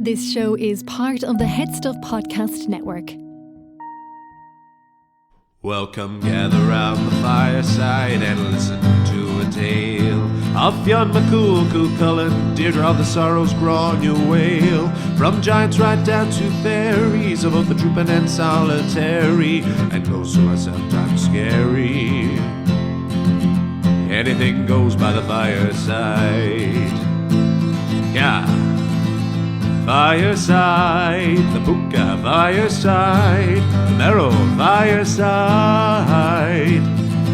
This show is part of the Head Stuff Podcast Network. Welcome, gather round the fireside and listen to a tale of Fionn McCool, Cú Cullen, Deirdre of the Sorrows, Gráinne Wail. From giants right down to fairies, of both the drooping and solitary, and ghosts who are sometimes scary. Anything goes by the fireside. Yeah. Fireside, the Buka Fireside, the Marrow Fireside.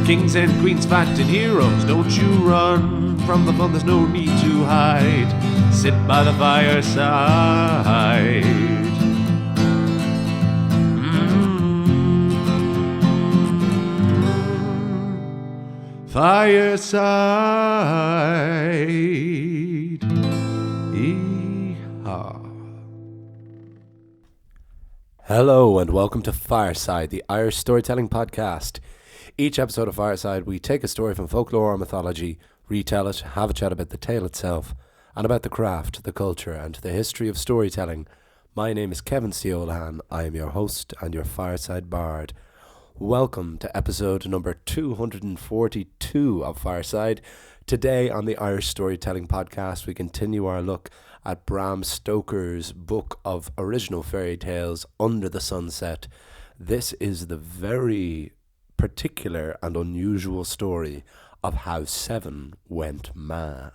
Kings and queens fighting heroes, don't you run from the fun, there's no need to hide. Sit by the fireside. Fireside. Hello and welcome to Fireside, the Irish storytelling podcast. Each episode of Fireside, we take a story from folklore or mythology, retell it, have a chat about the tale itself, and about the craft, the culture, and the history of storytelling. My name is Kevin C. O'Lahan. I am your host and your Fireside Bard. Welcome to episode number 242 of Fireside. Today on the Irish Storytelling Podcast, we continue our look at Bram Stoker's book of original fairy tales, Under the Sunset. This is the very particular and unusual story of how Seven went mad.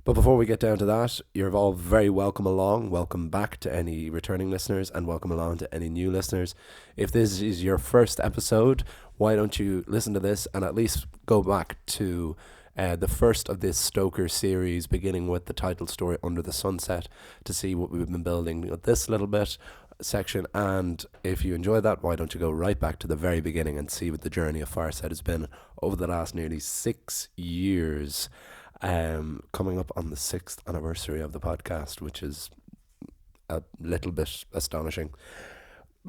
But before we get down to that, you're all very welcome along. Welcome back to any returning listeners and welcome along to any new listeners. If this is your first episode, why don't you listen to this and at least go back to the first of this Stoker series, beginning with the title story Under the Sunset, to see what we've been building with this little bit section. And if you enjoy that, why don't you go right back to the very beginning and see what the journey of Fireside has been over the last nearly 6 years, coming up on the 6th anniversary of the podcast, which is a little bit astonishing.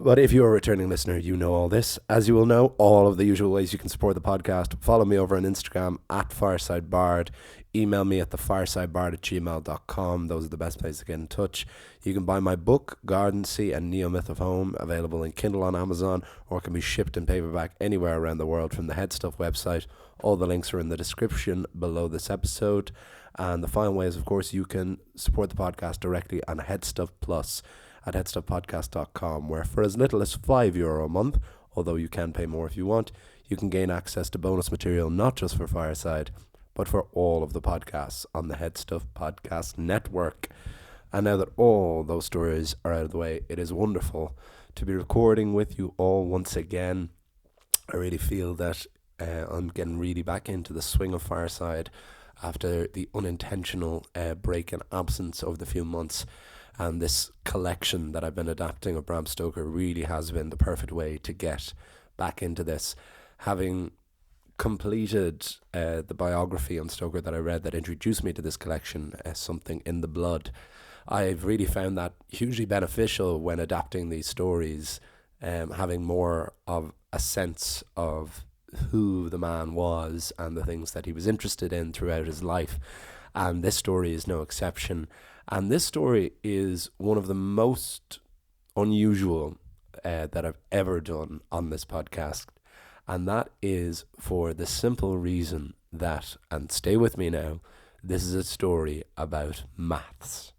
But if you're a returning listener, you know all this. As you will know, all of the usual ways you can support the podcast. Follow me over on Instagram at FiresideBard. Email me at thefiresideBard@gmail.com. Those are the best places to get in touch. You can buy my book, Garden Sea and Neo-Myth of Home, available in Kindle on Amazon, or can be shipped in paperback anywhere around the world from the Head Stuff website. All the links are in the description below this episode. And the final way is, of course, you can support the podcast directly on Head Stuff Plus at headstuffpodcast.com, where for as little as €5 a month, although you can pay more if you want, you can gain access to bonus material not just for Fireside, but for all of the podcasts on the Head Stuff Podcast Network. And now that all those stories are out of the way, it is wonderful to be recording with you all once again. I really feel that I'm getting really back into the swing of Fireside after the unintentional break and absence over the few months. And this collection that I've been adapting of Bram Stoker really has been the perfect way to get back into this. Having completed the biography on Stoker that I read that introduced me to this collection, Something in the Blood, I've really found that hugely beneficial when adapting these stories, having more of a sense of who the man was and the things that he was interested in throughout his life. And this story is no exception. And this story is one of the most unusual that I've ever done on this podcast. And that is for the simple reason that, and stay with me now, this is a story about maths.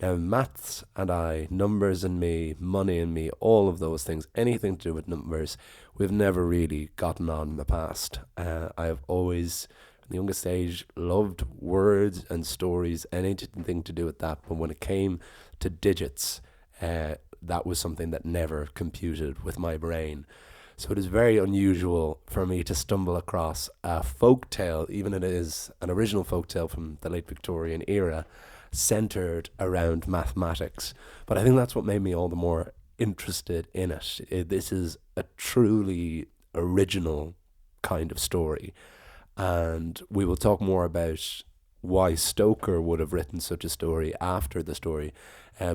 Now, maths and I, numbers and me, money and me, all of those things, anything to do with numbers, we've never really gotten on in the past. I have always, the youngest age, loved words and stories, anything to do with that. But when it came to digits, that was something that never computed with my brain. So it is very unusual for me to stumble across a folk tale, even if it is an original folk tale from the late Victorian era, centered around mathematics. But I think that's what made me all the more interested in it. This is a truly original kind of story. And we will talk more about why Stoker would have written such a story after the story,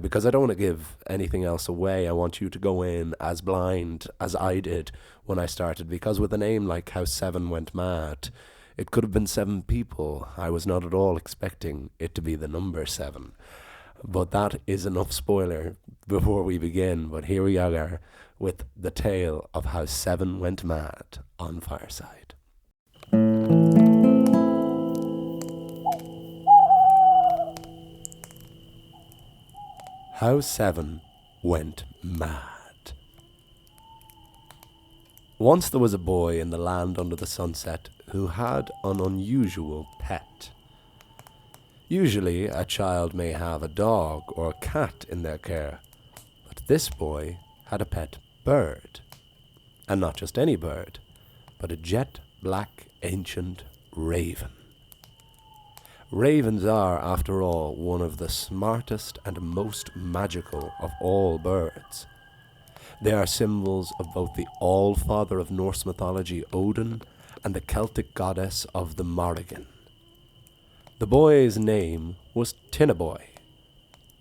because I don't want to give anything else away. I want you to go in as blind as I did when I started, because with a name like How Seven Went Mad, it could have been 7 people. I was not at all expecting it to be the number 7. But that is enough spoiler before we begin. But here we are with the tale of how 7 went mad on Fireside. How 7 went mad. Once there was a boy in the land under the sunset who had an unusual pet. Usually a child may have a dog or a cat in their care, but this boy had a pet bird. And not just any bird, but a jet black ancient raven. Ravens are, after all, one of the smartest and most magical of all birds. They are symbols of both the All-Father of Norse mythology, Odin, and the Celtic goddess of the Morrigan. The boy's name was Tinnaboy,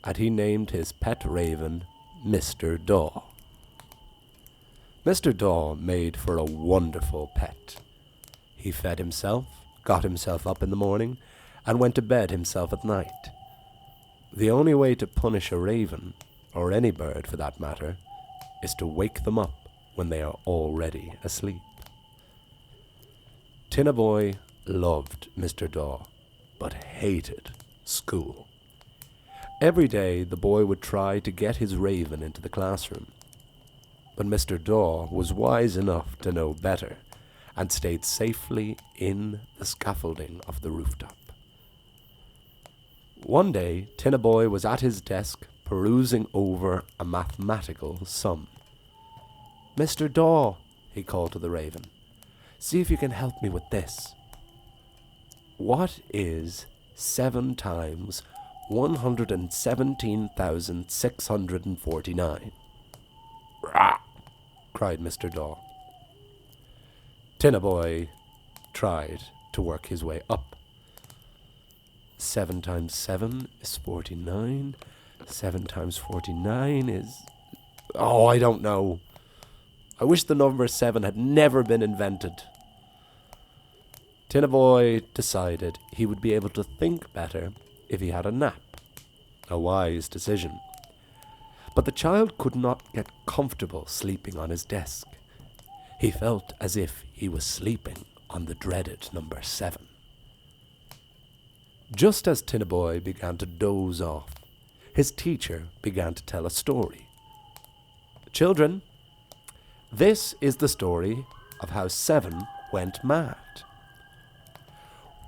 and he named his pet raven Mr. Daw. Mr. Daw made for a wonderful pet. He fed himself, got himself up in the morning, and went to bed himself at night. The only way to punish a raven, or any bird for that matter, is to wake them up when they are already asleep. Tinnaboy loved Mr. Daw, but hated school. Every day the boy would try to get his raven into the classroom, but Mr. Daw was wise enough to know better and stayed safely in the scaffolding of the rooftop. One day, Tinnaboy was at his desk perusing over a mathematical sum. "Mr. Daw," he called to the raven, "see if you can help me with this. What is 7 times 117,649? "Rah!" cried Mr. Daw. Tinnaboy tried to work his way up. 7 times 7 is 49. 7 times 49 is... Oh, I don't know. I wish the number 7 had never been invented. Tinnaboy decided he would be able to think better if he had a nap. A wise decision. But the child could not get comfortable sleeping on his desk. He felt as if he was sleeping on the dreaded number 7. Just as Tinnaboy began to doze off, his teacher began to tell a story. "Children, this is the story of how 7 went mad.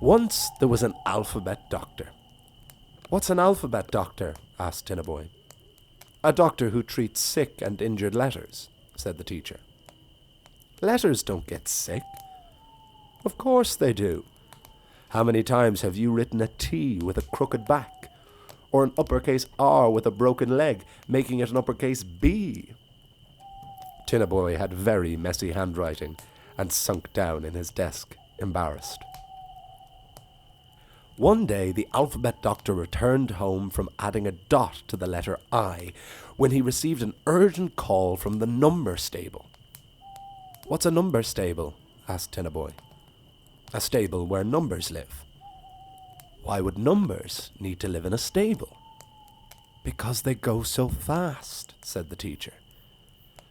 Once there was an alphabet doctor." "What's an alphabet doctor?" asked Tinnaboy. "A doctor who treats sick and injured letters," said the teacher. "Letters don't get sick." "Of course they do. How many times have you written a T with a crooked back, or an uppercase R with a broken leg, making it an uppercase B?" Tinnaboy had very messy handwriting and sunk down in his desk, embarrassed. One day the alphabet doctor returned home from adding a dot to the letter I when he received an urgent call from the number stable. "What's a number stable?" asked Tinnaboy. "A stable where numbers live." "Why would numbers need to live in a stable?" "Because they go so fast," said the teacher.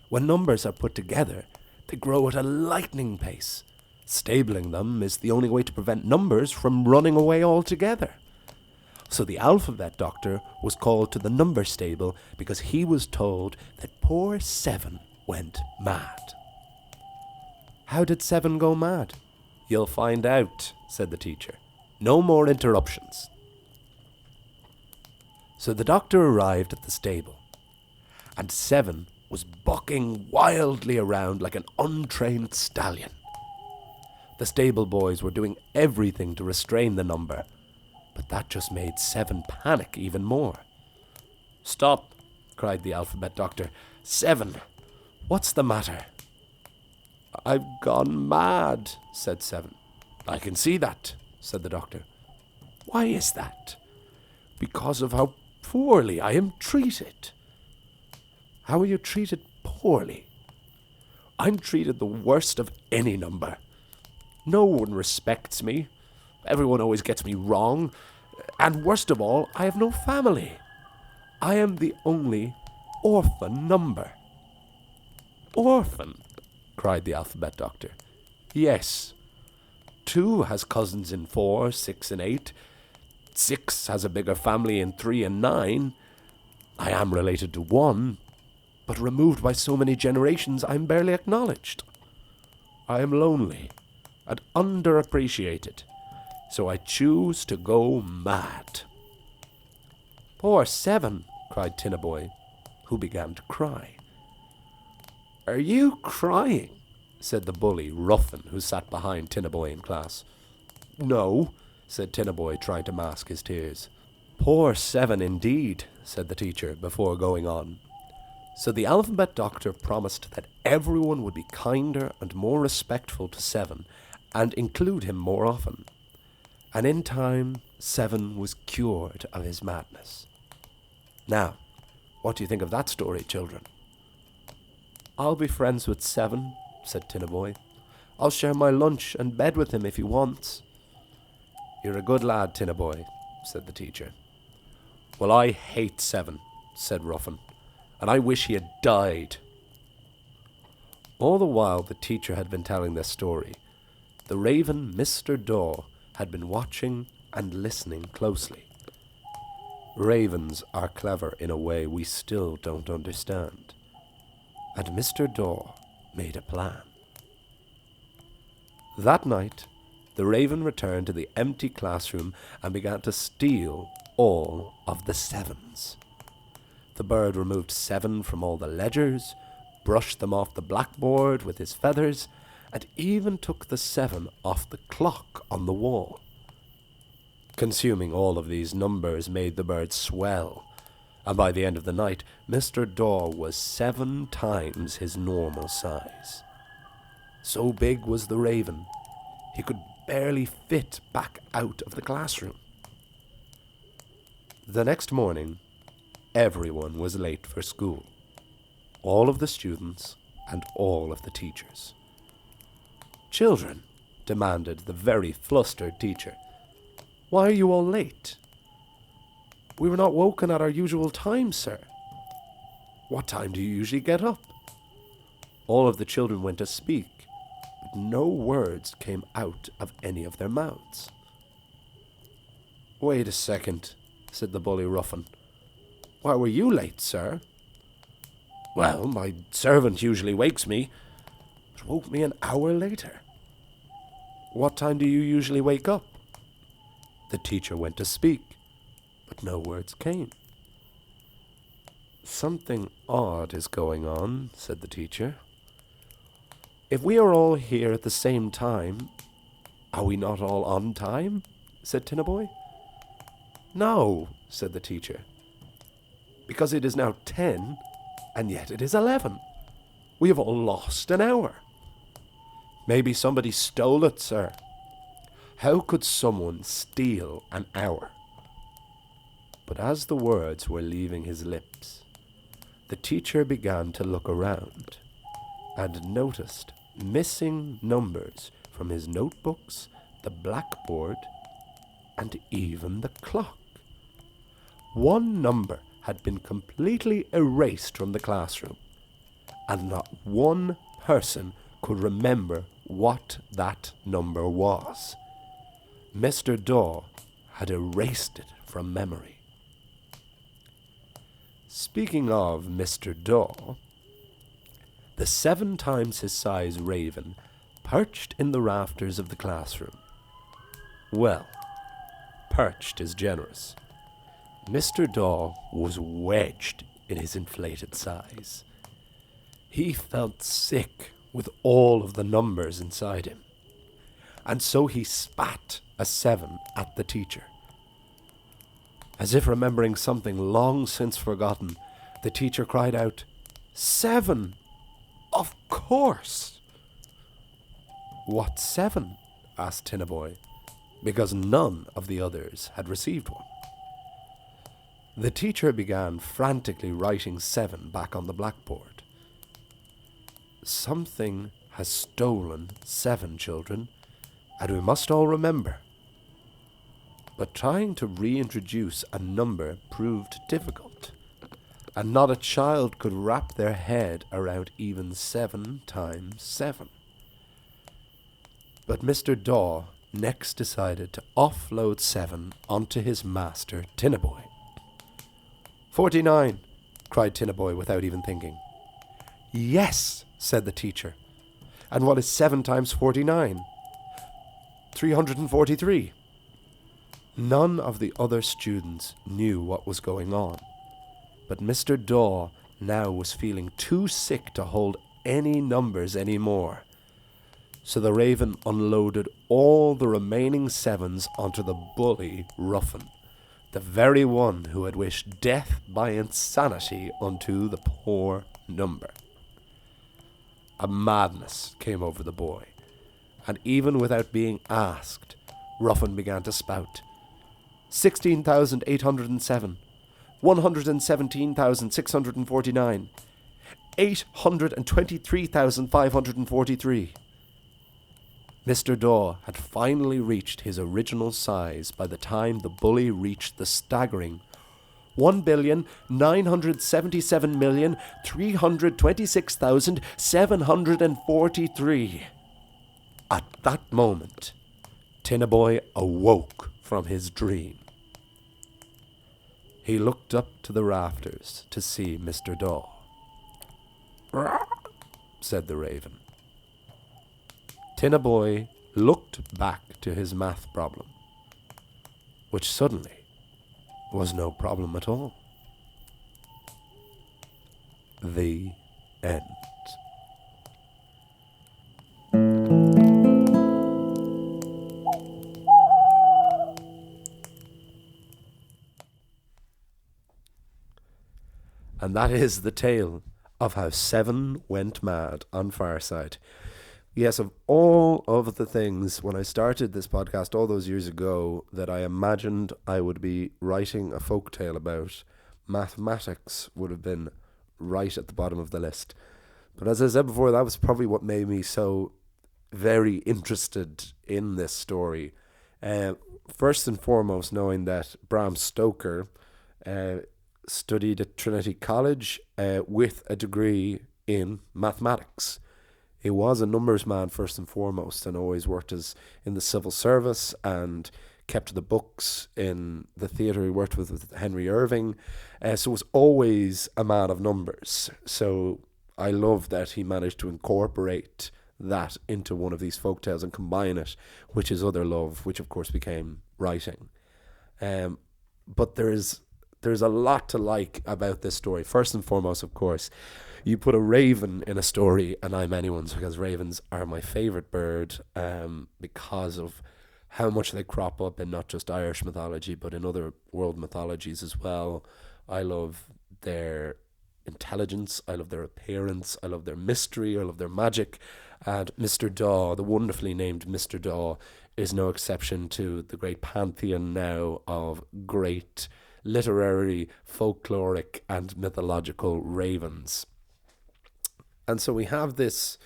"When numbers are put together, they grow at a lightning pace. Stabling them is the only way to prevent numbers from running away altogether." So the alphabet doctor was called to the number stable because he was told that poor 7 went mad. "How did 7 go mad?" "You'll find out," said the teacher. "No more interruptions." So the doctor arrived at the stable, and 7 was bucking wildly around like an untrained stallion. The stable boys were doing everything to restrain the number, but that just made 7 panic even more. "Stop," cried the alphabet doctor. "7, what's the matter?" "I've gone mad," said 7. "I can see that," said the doctor. "Why is that?" "Because of how poorly I am treated." "How are you treated poorly?" "I'm treated the worst of any number. No one respects me. Everyone always gets me wrong. And worst of all, I have no family." I am the only orphan number. Orphan? Cried the alphabet doctor. Yes. 2 has cousins in 4, 6, and 8. 6 has a bigger family in 3 and 9. I am related to 1, but removed by so many generations I'm barely acknowledged. I am lonely and underappreciated, so I choose to go mad. Poor 7, cried Tinnaboy, who began to cry. Are you crying? Said the bully, Ruffin, who sat behind Tinnaboy in class. No, said Tinnaboy, trying to mask his tears. Poor 7 indeed, said the teacher, before going on. So the alphabet doctor promised that everyone would be kinder and more respectful to 7 and include him more often. And in time, 7 was cured of his madness. Now, what do you think of that story, children? I'll be friends with 7, said Tinnaboy. I'll share my lunch and bed with him if he wants. You're a good lad, Tinnaboy, said the teacher. Well, I hate 7, said Ruffin, and I wish he had died. All the while the teacher had been telling this story, the raven Mr. Daw had been watching and listening closely. Ravens are clever in a way we still don't understand. And Mr. Daw made a plan. That night, the raven returned to the empty classroom and began to steal all of the 7s. The bird removed 7 from all the ledgers, brushed them off the blackboard with his feathers, and even took the 7 off the clock on the wall. Consuming all of these numbers made the bird swell, and by the end of the night, Mr. Daw was 7 times his normal size. So big was the raven, he could barely fit back out of the classroom. The next morning, everyone was late for school. All of the students and all of the teachers. Children, demanded the very flustered teacher, why are you all late? We were not woken at our usual time, sir. What time do you usually get up? All of the children went to speak, but no words came out of any of their mouths. Wait a second, said the bully Ruffin. Why were you late, sir? Well, my servant usually wakes me, but woke me an hour later. What time do you usually wake up? The teacher went to speak, but no words came. Something odd is going on, said the teacher. If we are all here at the same time, are we not all on time? Said Tinnaboy. No, said the teacher, because it is now 10, and yet it is 11. We have all lost an hour. Maybe somebody stole it, sir. How could someone steal an hour? But as the words were leaving his lips, the teacher began to look around and noticed missing numbers from his notebooks, the blackboard, and even the clock. One number had been completely erased from the classroom, and not one person could remember what that number was. Mr. Daw had erased it from memory. Speaking of Mr. Daw, the 7 times his size raven perched in the rafters of the classroom. Well, perched is generous. Mr. Daw was wedged in his inflated size. He felt sick with all of the numbers inside him, and so he spat a 7 at the teacher. As if remembering something long since forgotten, the teacher cried out, 7! Of course! What 7? asked Tinnaboy, because none of the others had received one. The teacher began frantically writing 7 back on the blackboard. Something has stolen 7, children, and we must all remember. But trying to reintroduce a number proved difficult. and not a child could wrap their head around even 7 times 7. But Mr. Daw next decided to offload 7 onto his master, Tinnaboy. 49, cried Tinnaboy without even thinking. Yes, said the teacher. And what is 7 times 49? 343. None of the other students knew what was going on, but Mr. Daw now was feeling too sick to hold any numbers anymore. So the Raven unloaded all the remaining 7s onto the bully Ruffin, the very one who had wished death by insanity unto the poor number. A madness came over the boy, and even without being asked, Ruffin began to spout. 16,807, 117,649, 823,543. Mr. Daw had finally reached his original size by the time the bully reached the staggering 1,977,326,743. At that moment, Tinnaboy awoke from his dream. He looked up to the rafters to see Mr. Daw. Said the Raven. Tinnaboy looked back to his math problem, which suddenly was no problem at all. The end. And that is the tale of how 7 went mad on Fireside. Yes, of all of the things, when I started this podcast all those years ago, that I imagined I would be writing a folktale about, mathematics would have been right at the bottom of the list. But as I said before, that was probably what made me so very interested in this story. First and foremost, knowing that Bram Stoker studied at Trinity College with a degree in mathematics. He was a numbers man first and foremost, and always worked as in the civil service and kept the books in the theatre. He worked with Henry Irving, so was always a man of numbers. So I love that he managed to incorporate that into one of these folktales and combine it with his other love, which of course became writing. But there's a lot to like about this story. First and foremost, of course, you put a raven in a story and I'm anyone's, because ravens are my favourite bird, because of how much they crop up in not just Irish mythology but in other world mythologies as well. I love their intelligence, I love their appearance, I love their mystery, I love their magic. And Mr. Daw, the wonderfully named Mr. Daw, is no exception to the great pantheon now of great literary, folkloric and mythological ravens. And so we have this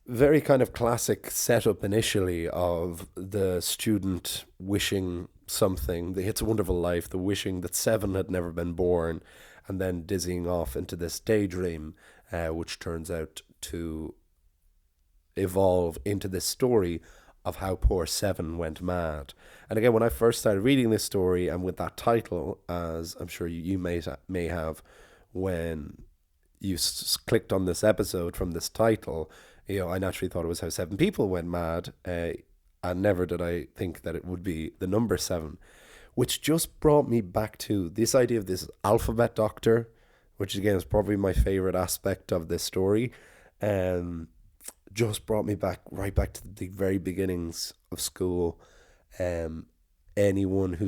very kind of classic setup initially of the student wishing something. It's a Wonderful Life, the wishing that 7 had never been born, and then dizzying off into this daydream, which turns out to evolve into this story of how poor 7 went mad. And again, when I first started reading this story, and with that title, as I'm sure you may have, when you clicked on this episode from this title, I naturally thought it was how 7 people went mad, and never did I think that it would be the number 7, which just brought me back to this idea of this alphabet doctor, which again is probably my favorite aspect of this story. Just brought me right back to the very beginnings of school. Anyone who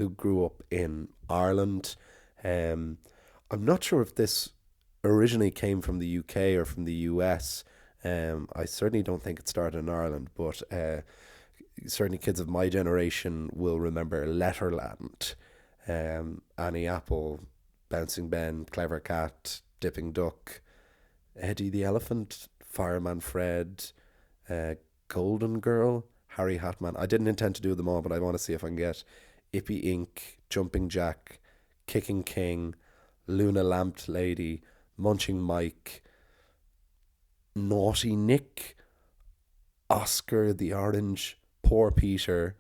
grew up in Ireland, I'm not sure if this originally came from the UK or from the US. I certainly don't think it started in Ireland, but certainly kids of my generation will remember Letterland, Annie Apple, Bouncing Ben, Clever Cat, Dipping Duck, Eddie the Elephant, Fireman Fred, Golden Girl, Harry Hatman. I didn't intend to do them all, but I want to see if I can get Ippy Inc., Jumping Jack, Kicking King, Luna Lamp Lady, Munching Mike, Naughty Nick, Oscar the Orange, Poor Peter,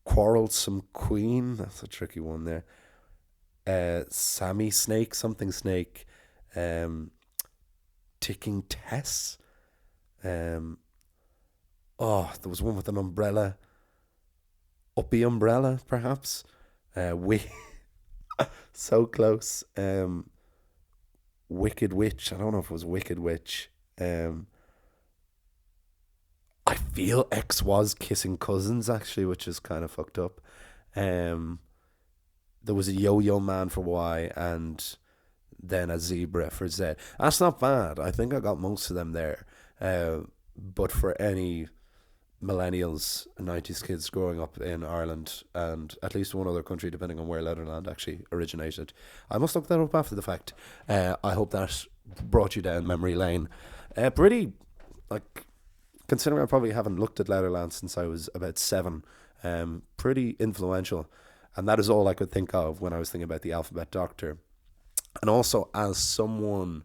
Quarrelsome Queen, that's a tricky one there, Sammy Snake, Something Snake, Ticking Tess, there was one with an umbrella, Uppy Umbrella, perhaps, so close, Wicked Witch, I don't know if it was Wicked Witch, I feel X was Kissing Cousins, actually, which is kind of fucked up. There was a Yo-Yo Man for Y, and then a Zebra for Z. That's not bad. I think I got most of them there. But for any millennials, 90s kids growing up in Ireland, and at least one other country, depending on where Letterland actually originated, I must look that up after the fact. I hope that brought you down memory lane. Pretty, like, considering I probably haven't looked at Letterland since I was about 7, pretty influential. And that is all I could think of when I was thinking about the Alphabet Doctor. And also as someone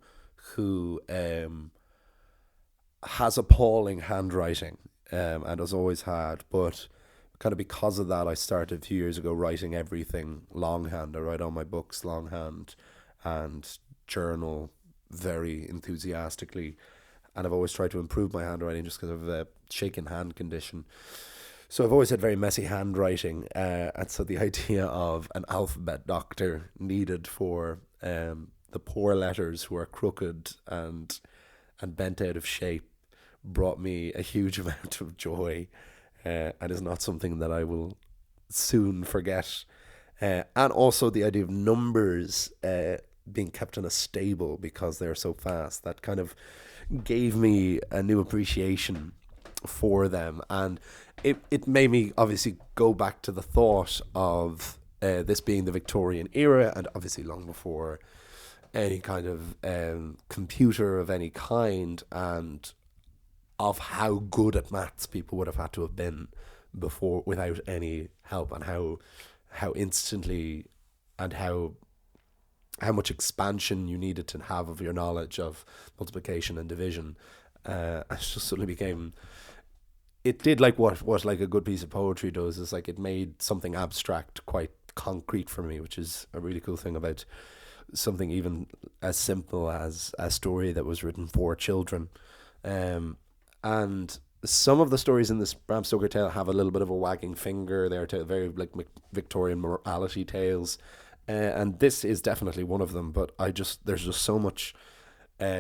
who has appalling handwriting, and has always had, but kind of because of that, I started a few years ago writing everything longhand. I write all my books longhand and journal very enthusiastically. And I've always tried to improve my handwriting just because of a shaken hand condition. So I've always had very messy handwriting. And so the idea of an alphabet doctor needed for the poor letters who are crooked and bent out of shape brought me a huge amount of joy, and is not something that I will soon forget. And also the idea of numbers being kept in a stable because they're so fast, that kind of gave me a new appreciation for them. And it made me obviously go back to the thought of this being the Victorian era, and obviously long before any kind of computer of any kind, and of how good at maths people would have had to have been before without any help, and how instantly and how much expansion you needed to have of your knowledge of multiplication and division. It just suddenly became, it did like what like a good piece of poetry does, is like it made something abstract quite concrete for me, which is a really cool thing about something even as simple as a story that was written for children. And some of the stories in this Bram Stoker tale have a little bit of a wagging finger. They're very like Victorian morality tales, and this is definitely one of them. But there's just so much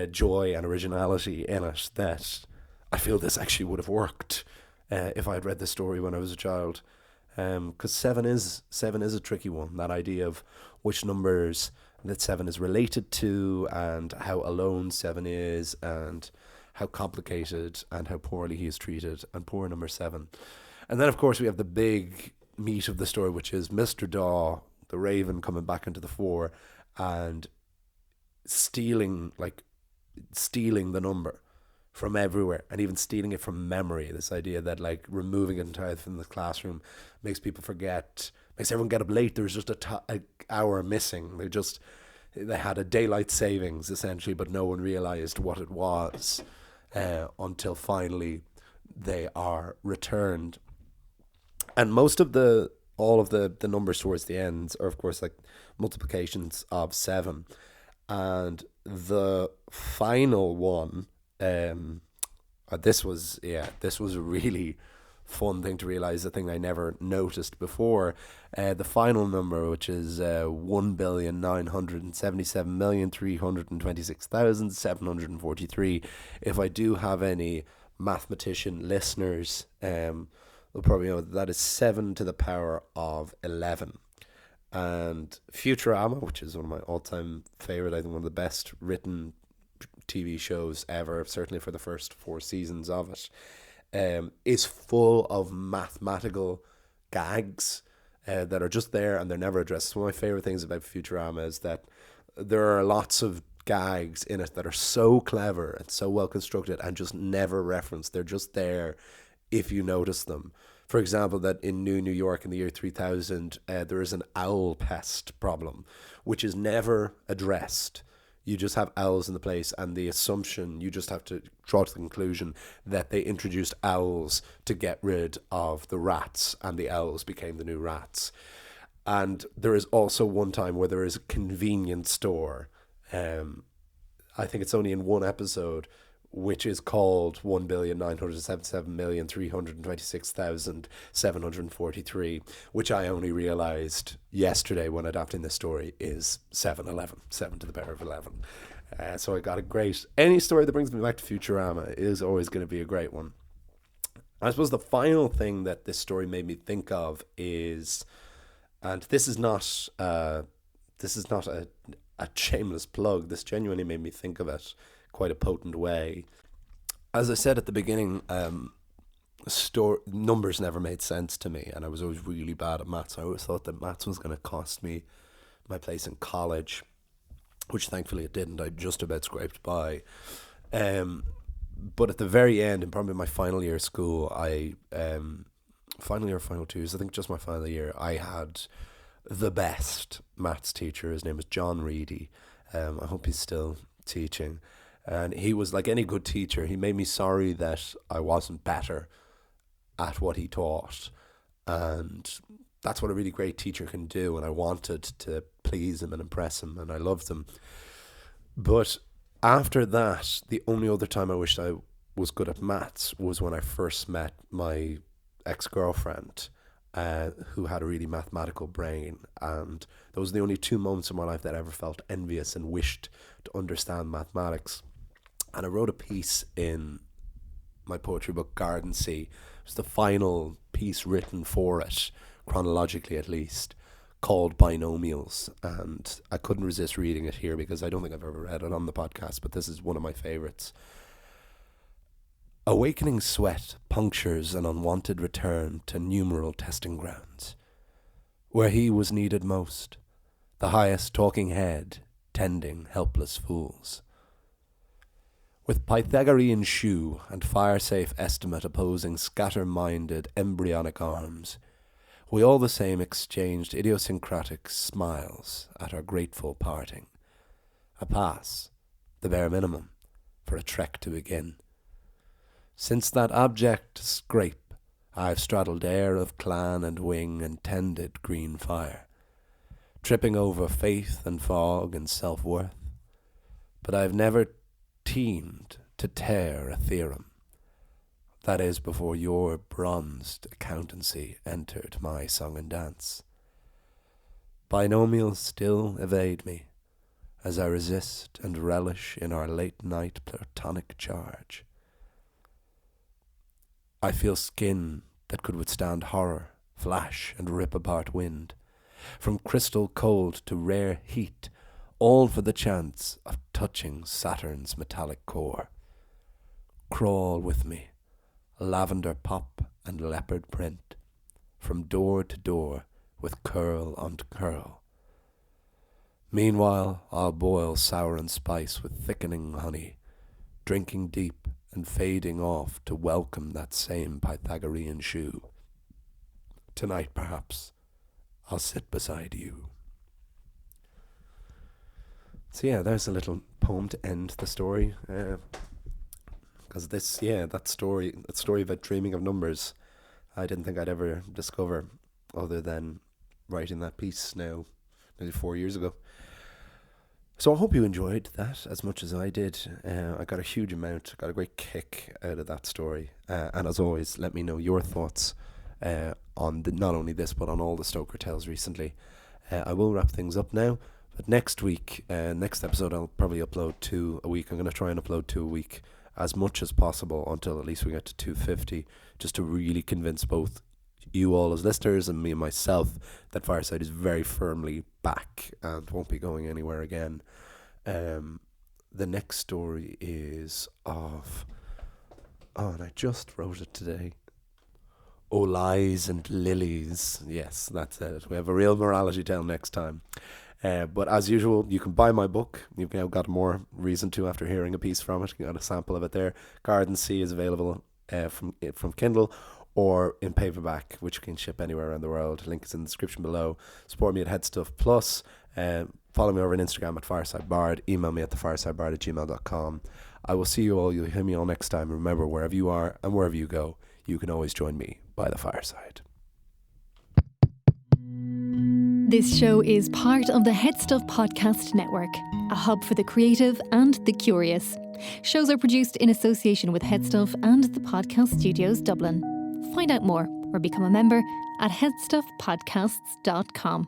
joy and originality in it that I feel this actually would have worked if I had read this story when I was a child. Because seven is a tricky one. That idea of which numbers that 7 is related to, and how alone 7 is, and how complicated and how poorly he is treated, and poor number 7. And then of course we have the big meat of the story, which is Mr. Daw, the Raven, coming back into the fore and stealing the number from everywhere, and even stealing it from memory. This idea that like removing it entirely from the classroom makes people forget, makes everyone get up late. There's just an hour missing. They had a daylight savings essentially, but no one realized what it was until finally they are returned. And all of the numbers towards the end are of course like multiplications of 7, and the final one, this was a really fun thing to realize, a thing I never noticed before. The final number, which is 1,977,326,743. If I do have any mathematician listeners, they'll probably know that is 7 to the power of 11. And Futurama, which is one of my all-time favorite, I think one of the best written TV shows ever, certainly for the first 4 seasons of it, is full of mathematical gags that are just there and they're never addressed. One of my favorite things about Futurama is that there are lots of gags in it that are so clever and so well constructed and just never referenced. They're just there if you notice them. For example, that in New York in the year 3000, there is an owl pest problem, which is never addressed. You just have owls in the place, and the assumption, you just have to draw to the conclusion that they introduced owls to get rid of the rats, and the owls became the new rats. And there is also one time where there is a convenience store. I think it's only in one episode, which is called 1,977,326,743, which I only realised yesterday when adapting this story is 7-11, 7 to the power of 11. So I got a great... Any story that brings me back to Futurama is always going to be a great one. I suppose the final thing that this story made me think of is, and this is not a shameless plug, this genuinely made me think of it quite a potent way. As I said at the beginning, numbers never made sense to me, and I was always really bad at maths. I always thought that maths was going to cost me my place in college, which thankfully it didn't. I just about scraped by. But at the very end, in probably my final year of school, final year or final 2 years, I think just my final year, I had the best maths teacher. His name was John Reedy. I hope he's still teaching. And he was like any good teacher. He made me sorry that I wasn't better at what he taught. And that's what a really great teacher can do. And I wanted to please him and impress him, and I loved him. But after that, the only other time I wished I was good at maths was when I first met my ex-girlfriend, who had a really mathematical brain. And those were the only 2 moments in my life that I ever felt envious and wished to understand mathematics. And I wrote a piece in my poetry book, Garden Sea. It was the final piece written for it, chronologically at least, called Binomials. And I couldn't resist reading it here because I don't think I've ever read it on the podcast, but this is one of my favourites. Awakening sweat punctures an unwanted return to numeral testing grounds, where he was needed most, the highest talking head tending helpless fools. With Pythagorean shoe and fire-safe estimate opposing scatter-minded embryonic arms, we all the same exchanged idiosyncratic smiles at our grateful parting. A pass, the bare minimum, for a trek to begin. Since that abject scrape, I've straddled air of clan and wing and tended green fire, tripping over faith and fog and self-worth, but I've never teamed to tear a theorem. That is before your bronzed accountancy entered my song and dance. Binomials still evade me, as I resist and relish in our late-night platonic charge. I feel skin that could withstand horror, flash and rip apart wind, from crystal cold to rare heat, all for the chance of touching Saturn's metallic core. Crawl with me, lavender pop and leopard print, from door to door with curl on curl. Meanwhile, I'll boil sour and spice with thickening honey, drinking deep and fading off to welcome that same Pythagorean shoe. Tonight, perhaps, I'll sit beside you. So yeah, there's a little poem to end the story. Because that story about dreaming of numbers, I didn't think I'd ever discover other than writing that piece now, nearly 4 years ago. So I hope you enjoyed that as much as I did. I got a great kick out of that story. And as always, let me know your thoughts on not only this, but on all the Stoker tales recently. I will wrap things up now. But next week, next episode, I'll probably upload 2 a week. I'm going to try and upload 2 a week as much as possible until at least we get to 250, just to really convince both you all as listeners and me and myself that Fireside is very firmly back and won't be going anywhere again. The next story is of... Oh, and I just wrote it today. Oh, lies and lilies. Yes, that's it. We have a real morality tale next time. But as usual, you can buy my book. You've now got more reason to after hearing a piece from it. You got a sample of it there. Garden Sea is available from Kindle. or in paperback, which can ship anywhere around the world. Link is in the description below. Support me at Headstuff Plus. Follow me over on Instagram at FiresideBard. Email me at thefiresideBard@gmail.com. I will see you all. You'll hear me all next time. Remember, wherever you are and wherever you go, you can always join me by the fireside. This show is part of the Headstuff Podcast Network, a hub for the creative and the curious. Shows are produced in association with Headstuff and the Podcast Studios Dublin. Find out more or become a member at headstuffpodcasts.com.